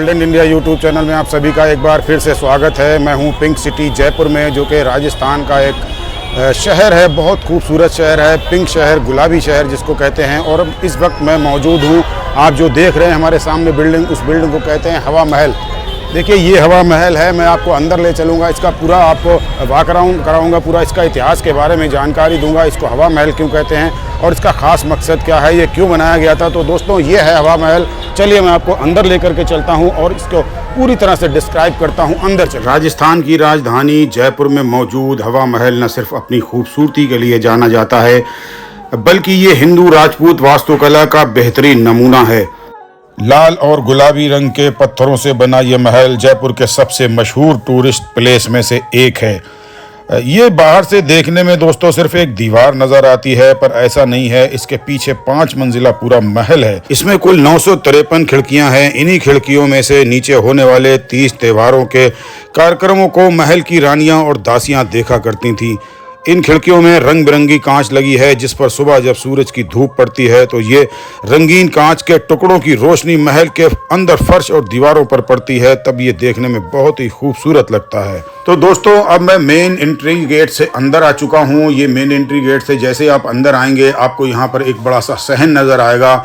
Golden India YouTube channel में आप सभी का एक बार फिर से स्वागत है। मैं हूं पिंक सिटी जयपुर में, जो कि राजस्थान का एक शहर है। बहुत खूबसूरत शहर है, पिंक शहर, गुलाबी शहर जिसको कहते हैं। और इस वक्त मैं मौजूद हूं, आप जो देख रहे हैं हमारे सामने बिल्डिंग, उस बिल्डिंग को कहते हैं हवा महल। देखिए ये हवा महल है। मैं आपको अंदर ले चलूँगा, इसका पूरा आपको वॉकअराउंड कराऊँगा, पूरा इसका इतिहास के बारे में जानकारी दूंगा। इसको हवा महल क्यों कहते हैं और इसका ख़ास मकसद क्या है, ये क्यों बनाया गया था। तो दोस्तों ये है हवा महल। चलिए मैं आपको अंदर लेकर के चलता हूँ और इसको पूरी तरह से डिस्क्राइब करता हूँ। अंदर चल। राजस्थान की राजधानी जयपुर में मौजूद हवा महल न सिर्फ अपनी खूबसूरती के लिए जाना जाता है, बल्कि ये हिंदू राजपूत वास्तुकला का बेहतरीन नमूना है। लाल और गुलाबी रंग के पत्थरों से बना यह महल जयपुर के सबसे मशहूर टूरिस्ट प्लेस में से एक है। ये बाहर से देखने में दोस्तों सिर्फ एक दीवार नजर आती है, पर ऐसा नहीं है। इसके पीछे 5 मंजिला पूरा महल है। इसमें कुल 953 खिड़कियां हैं। इन्हीं खिड़कियों में से नीचे होने वाले 30 त्योहारों के कार्यक्रमों को महल की रानियां और दासियां देखा करती थीं। इन खिड़कियों में रंग बिरंगी कांच लगी है, जिस पर सुबह जब सूरज की धूप पड़ती है तो ये रंगीन कांच के टुकड़ों की रोशनी महल के अंदर फर्श और दीवारों पर पड़ती है, तब ये देखने में बहुत ही खूबसूरत लगता है। तो दोस्तों अब मैं मेन एंट्री गेट से अंदर आ चुका हूँ। ये मेन एंट्री गेट से जैसे आप अंदर आएंगे आपको यहाँ पर एक बड़ा सा सहन नज़र आएगा,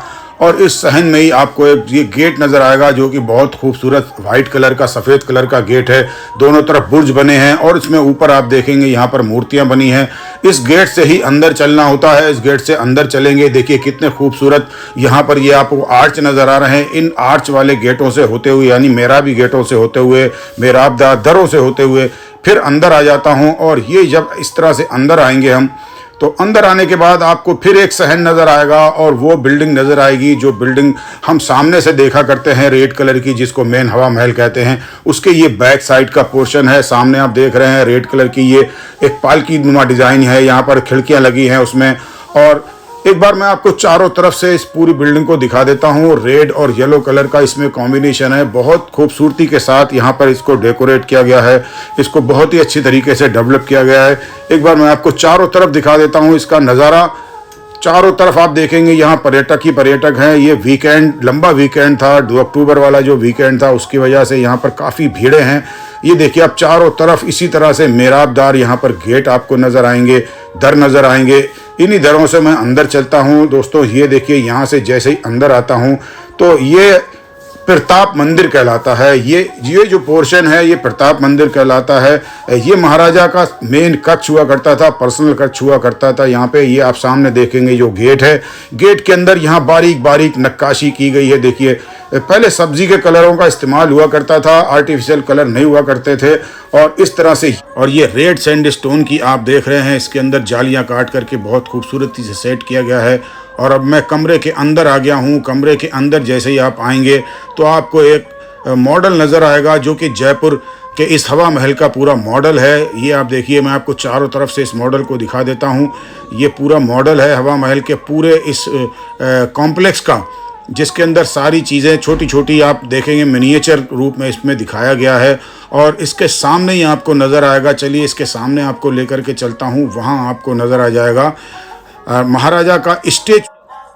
और इस सहन में ही आपको एक ये गेट नज़र आएगा, जो कि बहुत खूबसूरत वाइट कलर का, सफ़ेद कलर का गेट है। दोनों तरफ बुर्ज बने हैं और इसमें ऊपर आप देखेंगे यहाँ पर मूर्तियाँ बनी हैं। इस गेट से ही अंदर चलना होता है। इस गेट से अंदर चलेंगे, देखिए कितने खूबसूरत यहाँ पर ये आपको आर्च नज़र आ रहे हैं। इन आर्च वाले गेटों से होते हुए, यानी मेहराबी गेटों से होते हुए, मेहराबदार दरों से होते हुए फिर अंदर आ जाता हूँ। और ये जब इस तरह से अंदर आएंगे हम, तो अंदर आने के बाद आपको फिर एक सहन नज़र आएगा और वो बिल्डिंग नज़र आएगी जो बिल्डिंग हम सामने से देखा करते हैं, रेड कलर की, जिसको मेन हवा महल कहते हैं। उसके ये बैक साइड का पोर्शन है। सामने आप देख रहे हैं रेड कलर की ये एक पालकी नुमा डिज़ाइन है। यहाँ पर खिड़कियाँ लगी हैं उसमें। और एक बार मैं आपको चारों तरफ से इस पूरी बिल्डिंग को दिखा देता हूँ। रेड और येलो कलर का इसमें कॉम्बिनेशन है। बहुत खूबसूरती के साथ यहाँ पर इसको डेकोरेट किया गया है। इसको बहुत ही अच्छी तरीके से डेवलप किया गया है। एक बार मैं आपको चारों तरफ दिखा देता हूँ इसका नज़ारा। चारों तरफ आप देखेंगे यहाँ पर्यटक ही पर्यटक हैं। ये वीकेंड, लंबा वीकेंड था, 2 अक्टूबर वाला जो वीकेंड था, उसकी वजह से यहाँ पर काफ़ी भीड़ें हैं। ये देखिए आप चारों तरफ इसी तरह से मेहराबदार यहाँ पर गेट आपको नज़र आएंगे, दर नज़र आएंगे। इन्हीं दरों से मैं अंदर चलता हूँ। दोस्तों ये देखिए यहाँ से जैसे ही अंदर आता हूँ तो ये प्रताप मंदिर कहलाता है। ये जो पोर्शन है ये प्रताप मंदिर कहलाता है। ये महाराजा का मेन कक्ष हुआ करता था, पर्सनल कक्ष हुआ करता था। यहाँ पे ये आप सामने देखेंगे जो गेट है, गेट के अंदर यहाँ बारीक बारीक नक्काशी की गई है। देखिए पहले सब्जी के कलरों का इस्तेमाल हुआ करता था, आर्टिफिशियल कलर नहीं हुआ करते थे। और इस तरह से, और ये रेड सैंडस्टोन की आप देख रहे हैं, इसके अंदर जालियाँ काट करके बहुत खूबसूरती से सेट किया गया है। और अब मैं कमरे के अंदर आ गया हूँ। कमरे के अंदर जैसे ही आप आएंगे तो आपको एक मॉडल नज़र आएगा, जो कि जयपुर के इस हवा महल का पूरा मॉडल है। ये आप देखिए, मैं आपको चारों तरफ से इस मॉडल को दिखा देता हूँ। ये पूरा मॉडल है हवा महल के पूरे इस कॉम्प्लेक्स का, जिसके अंदर सारी चीज़ें छोटी छोटी आप देखेंगे मिनिएचर रूप में इसमें दिखाया गया है। और इसके सामने ही आपको नज़र आएगा, चलिए इसके सामने आपको लेकर के चलता हूँ, वहाँ आपको नज़र आ जाएगा महाराजा का स्टेज।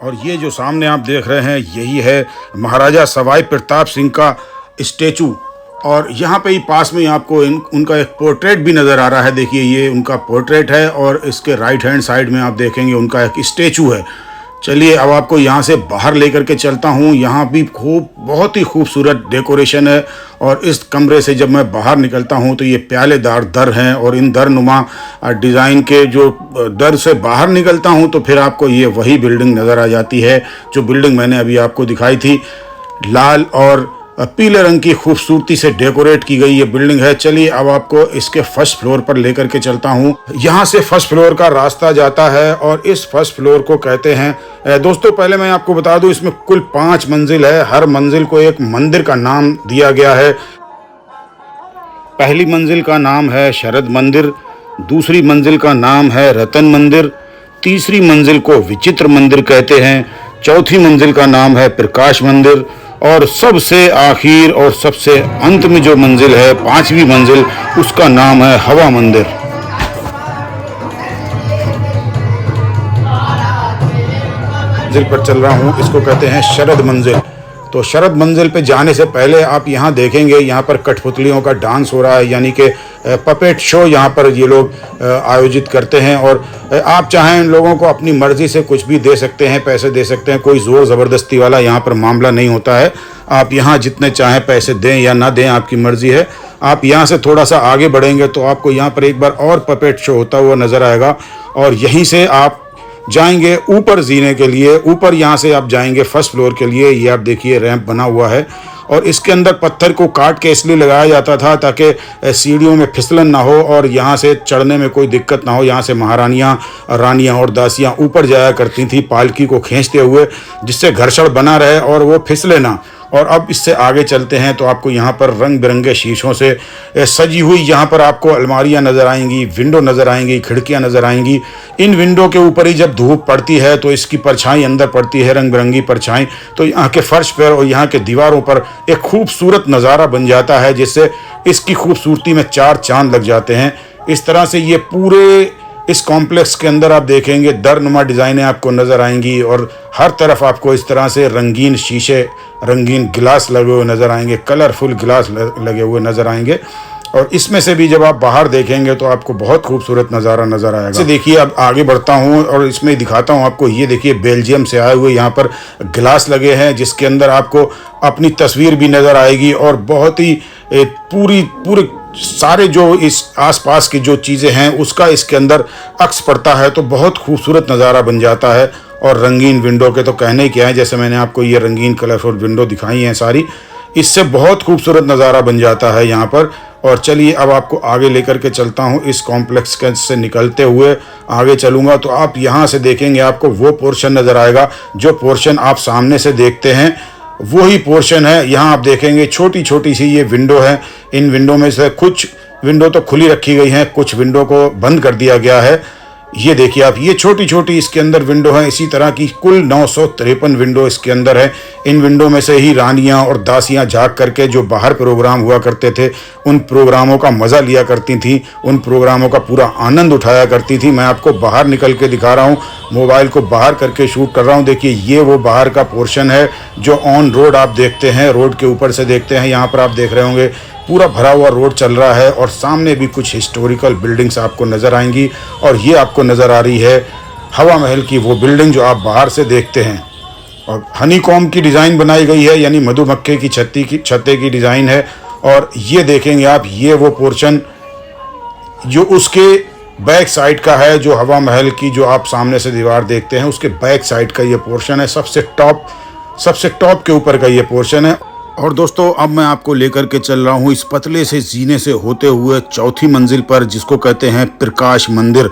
और ये जो सामने आप देख रहे हैं यही है महाराजा सवाई प्रताप सिंह का स्टेचू। और यहाँ पे ही पास में ही आपको उनका एक पोर्ट्रेट भी नज़र आ रहा है। देखिए ये उनका पोर्ट्रेट है और इसके राइट हैंड साइड में आप देखेंगे उनका एक स्टेचू है। चलिए अब आपको यहाँ से बाहर लेकर के चलता हूँ। यहाँ भी बहुत ही खूबसूरत डेकोरेशन है। और इस कमरे से जब मैं बाहर निकलता हूँ तो ये प्यालेदार दर हैं, और इन दर नुमा डिज़ाइन के जो दर से बाहर निकलता हूँ तो फिर आपको ये वही बिल्डिंग नज़र आ जाती है जो बिल्डिंग मैंने अभी आपको दिखाई थी। लाल और पीले रंग की खूबसूरती से डेकोरेट की गई ये बिल्डिंग है। चलिए अब आपको इसके फर्स्ट फ्लोर पर लेकर के चलता हूँ। यहाँ से फर्स्ट फ्लोर का रास्ता जाता है और इस फर्स्ट फ्लोर को कहते हैं, दोस्तों पहले मैं आपको बता दूँ, इसमें कुल 5 मंजिल है। हर मंजिल को एक मंदिर का नाम दिया गया है। पहली मंजिल का नाम है शरद मंदिर, दूसरी मंजिल का नाम है रतन मंदिर, तीसरी मंजिल को विचित्र मंदिर कहते हैं, चौथी मंजिल का नाम है प्रकाश मंदिर, और सबसे आखिर और सबसे अंत में जो मंजिल है, 5वीं मंजिल, उसका नाम है हवा मंदिर। मंजिल पर चल रहा हूँ, इसको कहते हैं शरद मंजिल। तो शरद मंजिल पे जाने से पहले आप यहाँ देखेंगे, यहाँ पर कठपुतलियों का डांस हो रहा है, यानी कि पपेट शो यहाँ पर ये लोग आयोजित करते हैं। और आप चाहें इन लोगों को अपनी मर्ज़ी से कुछ भी दे सकते हैं, पैसे दे सकते हैं, कोई ज़ोर ज़बरदस्ती वाला यहाँ पर मामला नहीं होता है। आप यहाँ जितने चाहें पैसे दें या ना दें, आपकी मर्ज़ी है। आप यहाँ से थोड़ा सा आगे बढ़ेंगे तो आपको यहाँ पर एक बार और पपेट शो होता हुआ नज़र आएगा, और यहीं से आप जाएंगे ऊपर जीने के लिए। ऊपर यहाँ से आप जाएंगे फर्स्ट फ्लोर के लिए। ये आप देखिए रैंप बना हुआ है, और इसके अंदर पत्थर को काट के इसलिए लगाया जाता था ताकि सीढ़ियों में फिसलन ना हो और यहाँ से चढ़ने में कोई दिक्कत ना हो। यहाँ से महारानियाँ, रानियाँ और दासियाँ ऊपर जाया करती थी पालकी को खींचते हुए, जिससे घर्षण बना रहे और वो फिसले ना। और अब इससे आगे चलते हैं तो आपको यहाँ पर रंग बिरंगे शीशों से सजी हुई यहाँ पर आपको अलमारियाँ नज़र आएंगी, विंडो नज़र आएंगी, खिड़कियाँ नज़र आएंगी। इन विंडो के ऊपर ही जब धूप पड़ती है तो इसकी परछाई अंदर पड़ती है, रंग बिरंगी परछाई, तो यहाँ के फर्श पर और यहाँ के दीवारों पर एक खूबसूरत नज़ारा बन जाता है, जिससे इसकी खूबसूरती में चार चांद लग जाते हैं। इस तरह से ये पूरे इस कॉम्प्लेक्स के अंदर आप देखेंगे दरनुमा डिज़ाइनें आपको नज़र आएंगी, और हर तरफ आपको इस तरह से रंगीन शीशे, रंगीन गिलास लगे हुए नज़र आएंगे, कलरफुल गिलास लगे हुए नज़र आएंगे। और इसमें से भी जब आप बाहर देखेंगे तो आपको बहुत खूबसूरत नज़ारा नज़र आएगा। इसे देखिए, अब आगे बढ़ता हूँ और इसमें दिखाता हूँ आपको। ये देखिए बेल्जियम से आए हुए यहाँ पर गिलास लगे हैं, जिसके अंदर आपको अपनी तस्वीर भी नज़र आएगी, और बहुत ही पूरे सारे जो इस आसपास की जो चीज़ें हैं उसका इसके अंदर अक्स पड़ता है, तो बहुत खूबसूरत नज़ारा बन जाता है। और रंगीन विंडो के तो कहने ही क्या है, जैसे मैंने आपको ये रंगीन कलरफुल विंडो दिखाई हैं सारी, इससे बहुत खूबसूरत नज़ारा बन जाता है यहाँ पर। और चलिए अब आपको आगे लेकर के चलता हूँ। इस कॉम्प्लेक्स के से निकलते हुए आगे चलूँगा तो आप यहाँ से देखेंगे, आपको वो पोर्शन नज़र आएगा जो पोर्शन आप सामने से देखते हैं, वही पोर्शन है। यहाँ आप देखेंगे छोटी छोटी सी ये विंडो है। इन विंडो में से कुछ विंडो तो खुली रखी गई हैं, कुछ विंडो को बंद कर दिया गया है। ये देखिए आप, ये छोटी छोटी इसके अंदर विंडो है। इसी तरह की कुल 953 विंडो इसके अंदर है। इन विंडो में से ही रानियां और दासियां झाँक करके जो बाहर प्रोग्राम हुआ करते थे उन प्रोग्रामों का मज़ा लिया करती थी, उन प्रोग्रामों का पूरा आनंद उठाया करती थी। मैं आपको बाहर निकल के दिखा रहा हूँ, मोबाइल को बाहर करके शूट कर रहा हूँ। देखिए ये वो बाहर का पोर्शन है जो ऑन रोड आप देखते हैं, रोड के ऊपर से देखते हैं। यहाँ पर आप देख रहे होंगे पूरा भरा हुआ रोड चल रहा है, और सामने भी कुछ हिस्टोरिकल बिल्डिंग्स आपको नज़र आएंगी। और ये आपको नज़र आ रही है हवा महल की वो बिल्डिंग जो आप बाहर से देखते हैं, और हनी कॉम्ब की डिज़ाइन बनाई गई है, यानी मधुमक्खे की छत्ते की डिज़ाइन है। और ये देखेंगे आप, ये वो पोर्शन जो उसके बैक साइड का है, जो हवा महल की जो आप सामने से दीवार देखते हैं उसके बैक साइड का ये पोर्शन है। सबसे टॉप के ऊपर का ये पोर्शन है। और दोस्तों अब मैं आपको लेकर के चल रहा हूँ इस पतले से जीने से होते हुए चौथी मंजिल पर, जिसको कहते हैं प्रकाश मंदिर।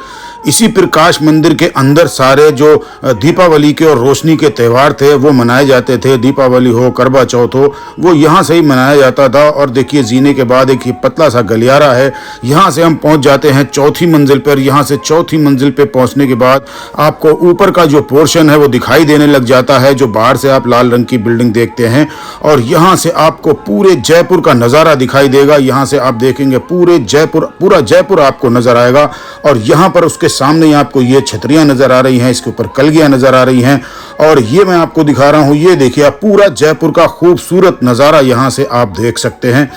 इसी प्रकाश मंदिर के अंदर सारे जो दीपावली के और रोशनी के त्यौहार थे वो मनाए जाते थे। दीपावली हो, करवा चौथ हो, वो यहाँ से ही मनाया जाता था। और देखिए जीने के बाद एक पतला सा गलियारा है, यहाँ से हम पहुँच जाते हैं चौथी मंजिल पर। यहाँ से चौथी मंजिल पर पहुँचने के बाद आपको ऊपर का जो पोर्शन है वो दिखाई देने लग जाता है, जो बाहर से आप लाल रंग की बिल्डिंग देखते हैं। और यहाँ से आपको पूरे जयपुर का नज़ारा दिखाई देगा। यहाँ से आप देखेंगे पूरा जयपुर आपको नज़र आएगा। और यहाँ पर उसके सामने ही आपको ये छतरियाँ नज़र आ रही हैं, इसके ऊपर कलगियाँ नज़र आ रही हैं। और ये मैं आपको दिखा रहा हूँ, ये देखिए आप पूरा जयपुर का खूबसूरत नज़ारा यहाँ से आप देख सकते हैं।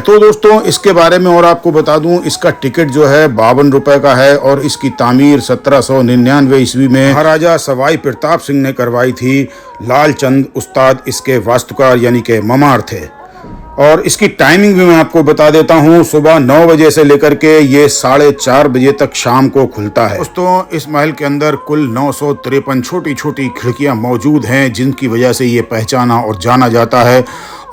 तो दोस्तों इसके बारे में और आपको बता दूं, इसका टिकट जो है 52 रुपये का है, और इसकी तामीर 1799 ईस्वी में महाराजा सवाई प्रताप सिंह ने करवाई थी। लालचंद उस्ताद इसके वास्तुकार यानी कि ममार थे। और इसकी टाइमिंग भी मैं आपको बता देता हूँ, सुबह 9 बजे से लेकर के ये 4:30 बजे तक शाम को खुलता है। दोस्तों इस महल के अंदर कुल 953 छोटी छोटी खिड़कियाँ मौजूद हैं, जिनकी वजह से ये पहचाना और जाना जाता है।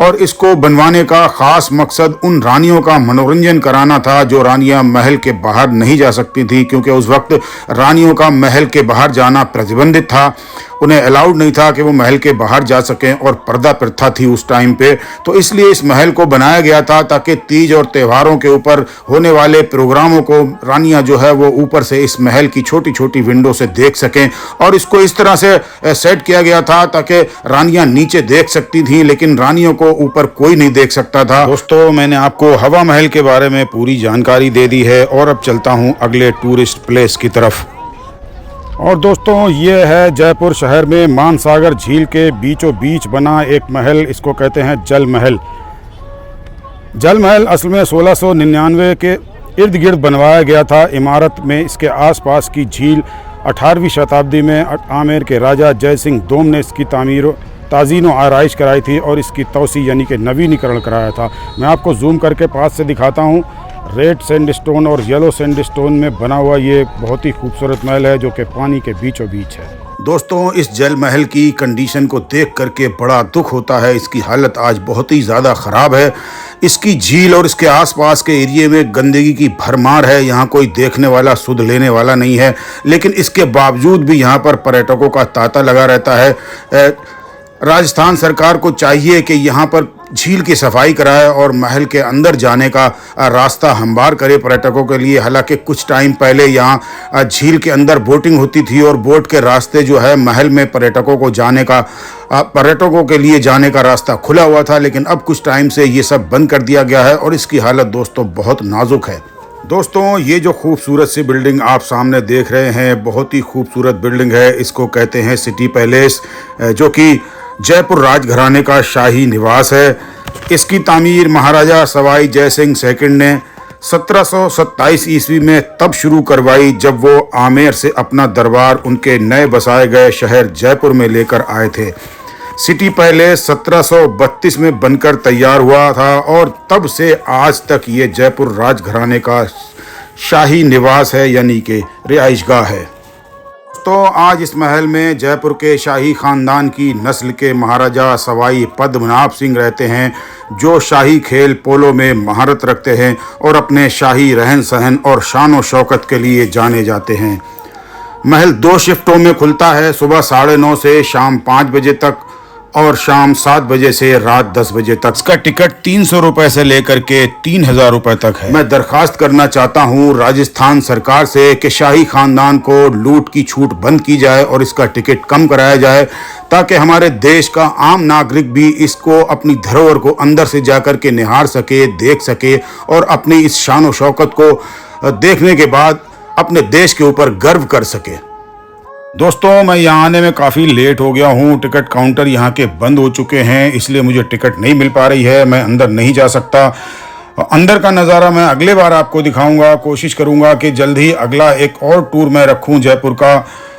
और इसको बनवाने का ख़ास मकसद उन रानियों का मनोरंजन कराना था जो रानियां महल के बाहर नहीं जा सकती थी, क्योंकि उस वक्त रानियों का महल के बाहर जाना प्रतिबंधित था। उन्हें अलाउड नहीं था कि वो महल के बाहर जा सकें, और पर्दा प्रथा थी उस टाइम पे। तो इसलिए इस महल को बनाया गया था ताकि तीज और त्योहारों के ऊपर होने वाले प्रोग्रामों को रानियां जो है वो ऊपर से इस महल की छोटी छोटी विंडो से देख सकें। और इसको इस तरह से सेट किया गया था ताकि रानियां नीचे देख सकती थीं, लेकिन रानियों को ऊपर कोई नहीं देख सकता था। दोस्तों मैंने आपको हवा महल के बारे में पूरी जानकारी दे दी है, और अब चलता हूँ अगले टूरिस्ट प्लेस की तरफ। और दोस्तों ये है जयपुर शहर में मानसागर झील के बीचों बीच बना एक महल, इसको कहते हैं जल महल। जल महल असल में 1699 के इर्द गिर्द बनवाया गया था। इमारत में इसके आसपास की झील 18वीं शताब्दी में आमेर के राजा जय सिंह दोम ने इसकी ताज़ीन व आराइश कराई थी और इसकी तोसी यानी कि नवीनीकरण कराया था। मैं आपको जूम करके पास से दिखाता हूँ। रेड सैंडस्टोन और येलो सैंडस्टोन में बना हुआ ये बहुत ही खूबसूरत महल है जो कि पानी के बीचों बीच है। दोस्तों इस जल महल की कंडीशन को देख करके बड़ा दुख होता है। इसकी हालत आज बहुत ही ज़्यादा ख़राब है। इसकी झील और इसके आसपास के एरिए में गंदगी की भरमार है। यहाँ कोई देखने वाला सुध लेने वाला नहीं है, लेकिन इसके बावजूद भी यहाँ पर पर्यटकों का तांता लगा रहता है। राजस्थान सरकार को चाहिए कि यहाँ पर झील की सफाई कराए और महल के अंदर जाने का रास्ता हमवार करे पर्यटकों के लिए। हालांकि कुछ टाइम पहले यहाँ झील के अंदर बोटिंग होती थी और बोट के रास्ते जो है महल में पर्यटकों के लिए जाने का रास्ता खुला हुआ था, लेकिन अब कुछ टाइम से ये सब बंद कर दिया गया है और इसकी हालत दोस्तों बहुत नाजुक है। दोस्तों ये जो खूबसूरत सी बिल्डिंग आप सामने देख रहे हैं, बहुत ही खूबसूरत बिल्डिंग है। इसको कहते हैं सिटी पैलेस, जो कि जयपुर राजघराने का शाही निवास है। इसकी तामीर महाराजा सवाई जय सिंह सेकंड ने 1727 ईस्वी में तब शुरू करवाई जब वो आमेर से अपना दरबार उनके नए बसाए गए शहर जयपुर में लेकर आए थे। सिटी पैलेस 1732 में बनकर तैयार हुआ था और तब से आज तक ये जयपुर राजघराने का शाही निवास है, यानी कि रिहाइशगाह है। तो आज इस महल में जयपुर के शाही ख़ानदान की नस्ल के महाराजा सवाई पद्मनाभ सिंह रहते हैं, जो शाही खेल पोलो में महारत रखते हैं और अपने शाही रहन सहन और शान व शौकत के लिए जाने जाते हैं। महल 2 शिफ्टों में खुलता है, सुबह 9:30 से शाम 5 बजे तक और शाम 7 बजे से रात 10 बजे तक। इसका टिकट 300 रुपये से लेकर के 3000 रुपये तक है। मैं दरख्वास्त करना चाहता हूँ राजस्थान सरकार से कि शाही खानदान को लूट की छूट बंद की जाए और इसका टिकट कम कराया जाए, ताकि हमारे देश का आम नागरिक भी इसको अपनी धरोहर को अंदर से जाकर के निहार सके, देख सके और अपनी इस शान व शौकत को देखने के बाद अपने देश के ऊपर गर्व कर सके। दोस्तों मैं यहाँ आने में काफ़ी लेट हो गया हूँ। टिकट काउंटर यहाँ के बंद हो चुके हैं, इसलिए मुझे टिकट नहीं मिल पा रही है। मैं अंदर नहीं जा सकता। अंदर का नज़ारा मैं अगले बार आपको दिखाऊंगा। कोशिश करूंगा कि जल्द ही अगला एक और टूर मैं रखूं जयपुर का।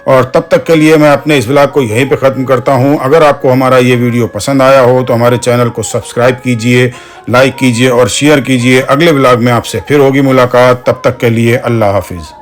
और तब तक के लिए मैं अपने इस व्लॉग को यहीं पे ख़त्म करता हूं। अगर आपको हमारा ये वीडियो पसंद आया हो तो हमारे चैनल को सब्सक्राइब कीजिए, लाइक कीजिए और शेयर कीजिए। अगले व्लॉग में आपसे फिर होगी मुलाकात। तब तक के लिए अल्लाह हाफिज़।